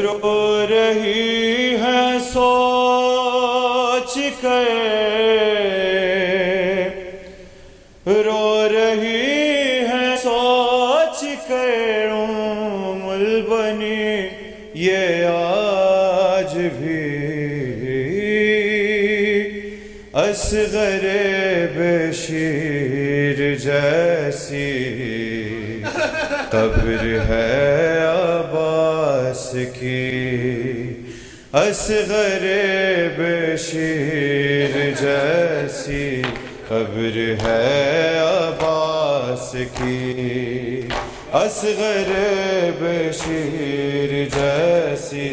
رو رہی ہے سوچ کر، رو رہی ہے سوچ کر مل بنی یہ آج بھی، اصغر بشیر جیسی قبر ہے عباس کی، اصغر بشیر جیسی قبر ہے عباس کی، اصغر بشیر جیسی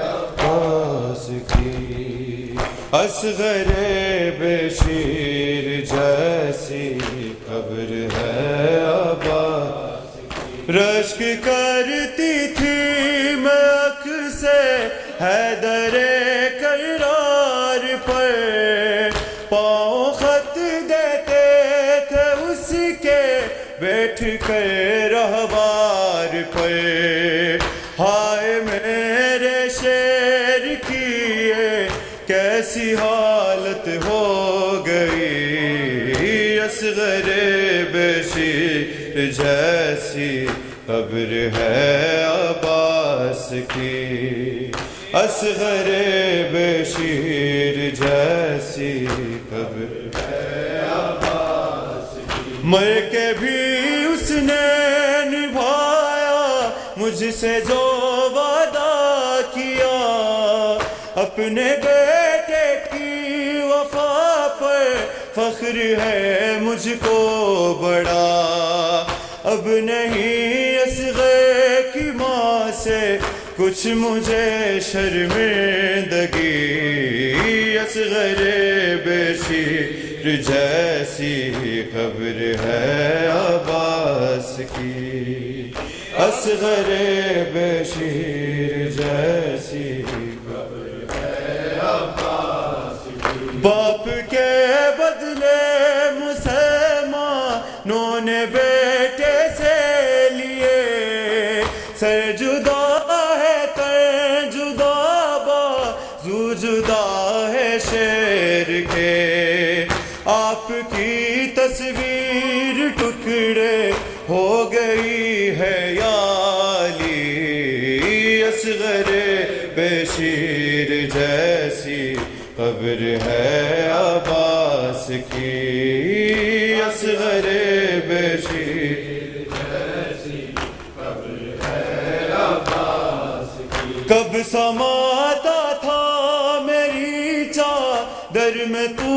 عباس کی، اصغر بشیر جیسی قبر ہے عباس کی۔ رشک کرتی تھی میں اکھ سے حیدر کرار پر، پاؤں خط دیتے تھے اس کے بیٹھ کر رہوار پر، ہائے میرے شیر کی یہ کیسی حالت ہو گئی، اصغر بشیر جیسی قبر ہے عباس کی، اصغر بشیر جیسی قبر ہے عباس کی۔ مر کے بھی اس نے نبھایا مجھ سے جو وعدہ کیا، اپنے بیٹے کی وفا پر فخر ہے مجھ کو بڑا، اب نہیں اصغر کی ماں سے کچھ مجھے شرمندگی، اصغر بشیر جیسی قبر ہے عباس کی، اصغر بشیر جیسی قبر ہے عباس کی۔ باپ کے بدلے مسلمانوں نے بیٹے سے لیے، سر جدا ہے تن جدا بازو جدا ہے شیر کے، آپ کی تصویر ٹکڑے ہو گئی ہے یالی، اصغر بشیر جیسی قبر ہے عباس کی، اصغر بشیر جیسی قبر ہے عباس کی۔ کب سماتا تھا میری چادر میں تو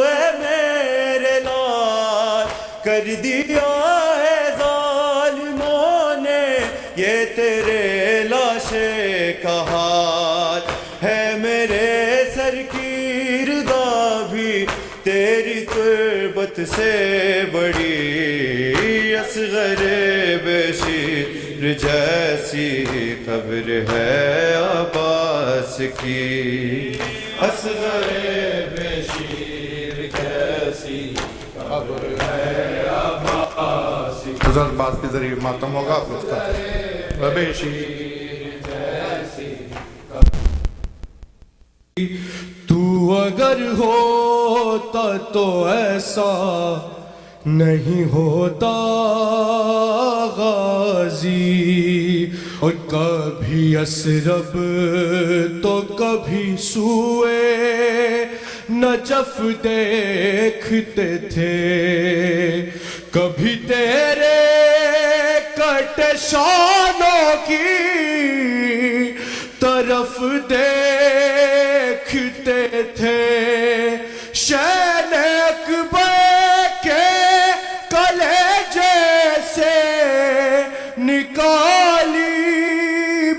اے میرے لال، کر دیا ہے ظالموں نے یہ تیرے لاشے کا حال، ہے میرے سر کی رضا بھی تیری تربت سے بڑی، اصغر بشیر جیسی قبر ہے عباس کی، اصغر بشیر جیسی قبر ہے عباس کی۔ حضرت بات کے ذریعے ماتم ہوگا آپ اس کا بشیر جیسی۔ تو اگر ہوتا تو ایسا نہیں ہوتا غازی، اور کبھی اسرب تو کبھی سوئے نجف دیکھتے تھے، کبھی تیرے کٹے شانوں کی طرف دیکھتے تھے، شین اکبر کے کلیجے سے نکالی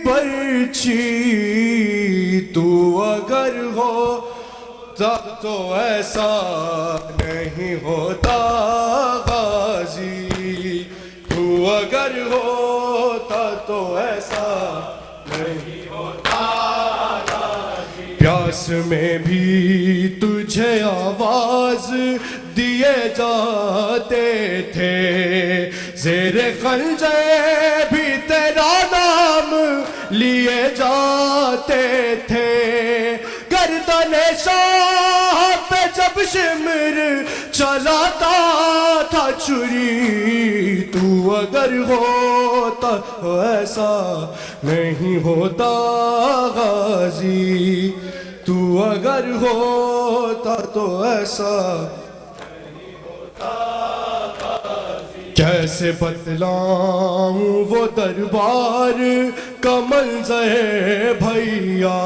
برچھی، تو اگر ہوتا تو ایسا نہیں ہوتا غازی، تو اگر ہوتا تو ایسا نہیں ہوتا غازی، پیاس میں بھی تجھے آواز دیے جاتے تھے، زیر خنجر بھی تیرا نام لیے جاتے تھے، گردن شاہ پہ جب شمر چلاتا تھا چھری، تو اگر ہوتا ایسا نہیں ہوتا غازی، تو اگر ہوتا تو ایسا کیسے بتلاؤں وہ دربار کا منظر بھیا،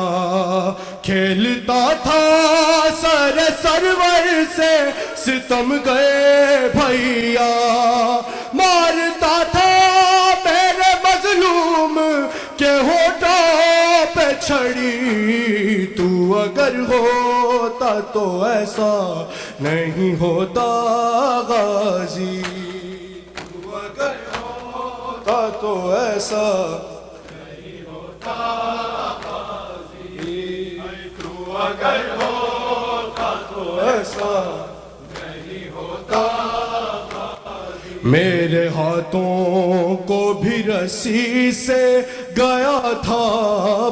کھیلتا تھا سر سرور سے ستم گئے بھیا، مارتا تھا میرے مظلوم کے ہونٹوں پہ چھڑی، تو اگر ہوتا تو ایسا نہیں ہوتا غازی، تو اگر ہوتا تو ایسا نہیں ہوتا غازی، تو اگر ہوتا تو ایسا نہیں ہوتا غازی، میرے ہاتھوں کو بھی رسی سے گیا تھا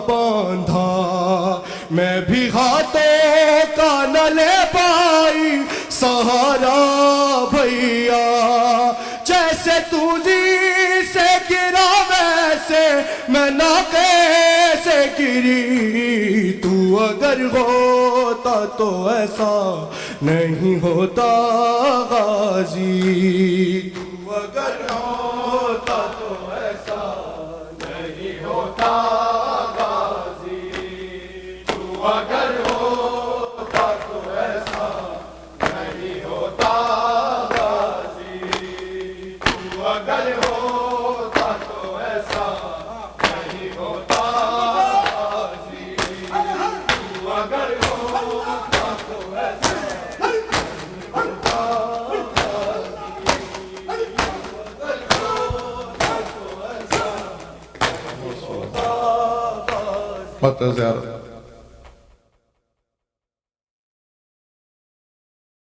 باندھا، میں بھی ہاتھوں کا نہ لے پائی سہارا بھیا، جیسے تو زی سے گرا ویسے میں نہ کیسے گری، تو اگر ہوتا تو ایسا نہیں ہوتا غازی، تو اگر ہوتا تو ایسا نہیں ہوتا غازی، تو اگر ہوتا تو ایسا نہیں ہوتا غازی، تو اگر ہوتا تو ایسا نہیں ہوتا غازی، تو اگر ہوتا تو ایسا نہیں ہوتا بہت زیادہ